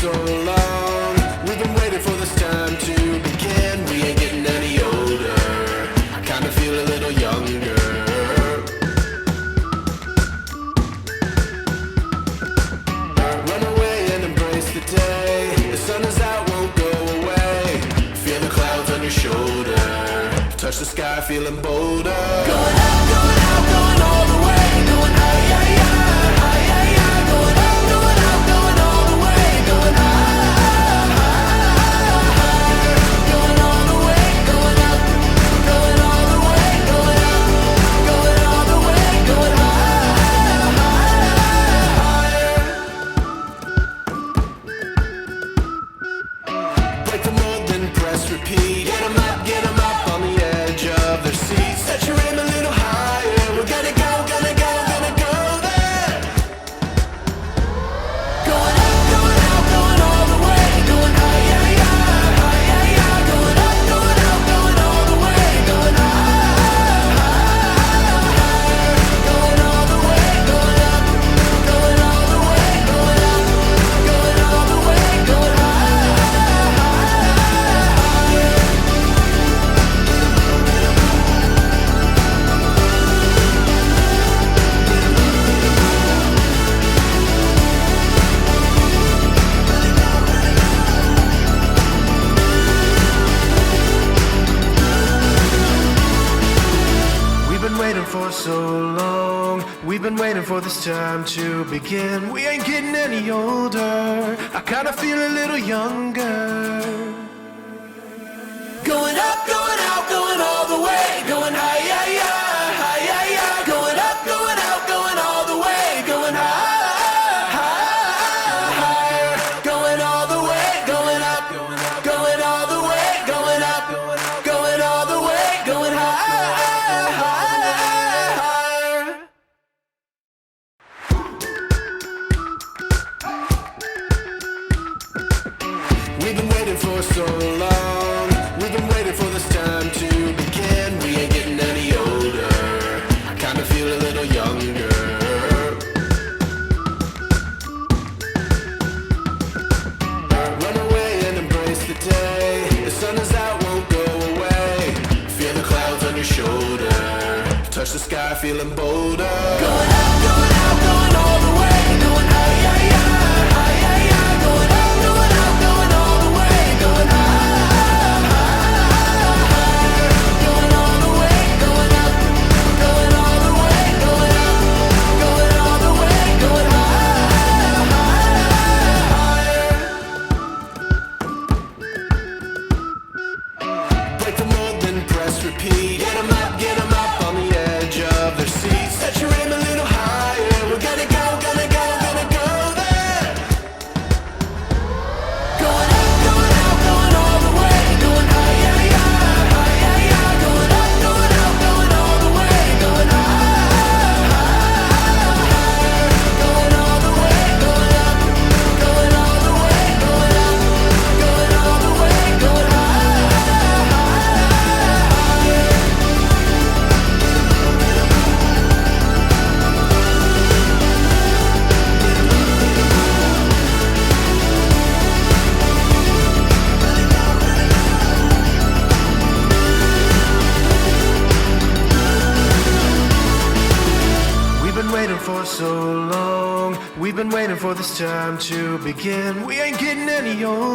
so long. We've been waiting for this time to begin. We ain't getting any older. I kinda feel a little younger. Run away and embrace the day. The sun is out, won't go away. Feel the clouds on your shoulder. Touch the sky, feeling bolder. Going out, going out, going all the way. Going high, yeah, yeah, high, yeah, yeah. Going out, going out, going all the way. Going high, higher. Going all the way, going up. Going all the way, going up. Going all the way, going higher. Break the mold, then press repeat. Get 'em up, get 'em up on the edge of their seats. Set your aim a little higher. We're gonna go, gonna go, gonna go there. Going up, going out, going all the way. Going high, yeah, yeah, high, yeah, yeah. Going up, going out, going all the way. Going higher. Going all the way, going up. Going all the way, going up. Going all the way, going We've been waiting for so long. We've been waiting for this time to begin. We ain't getting any older. I kinda feel a little younger. Going up, going out, going all the way. Going high, yeah, yeah, high, yeah, yeah. Going up, going out, going all the way. Going higher. Going all the way, going up. Going all the way, going up. Going all the way, going higher. We've been waiting for so long. We've been waiting for this time to begin. We ain't getting any older. I kinda feel a little younger. Run away and embrace the day. The sun is out, won't go away. Feel the clouds on your shoulder. Touch the sky, feeling bolder. Going out, going out, going all the way. Going high, yeah, yeah, high, yeah, yeah. Going up, going out, going all the way. Going higher. Going all the way, going up. Going all the way, going up. Going all the way, going higher. Break the mold, then press repeat. Get 'em up on the edge of their seats. Set your aim a little higher. We're gonna go, gonna go, gonna go there. Going up, going out, going all the way. Going high, yeah, yeah, high, yeah, yeah. Going up, going out, going all the way. Going higher. Going all the way, going up. Going all the way, going up. Going all the way, going We've been waiting for so long. We've been waiting for this time to begin. We ain't getting any older.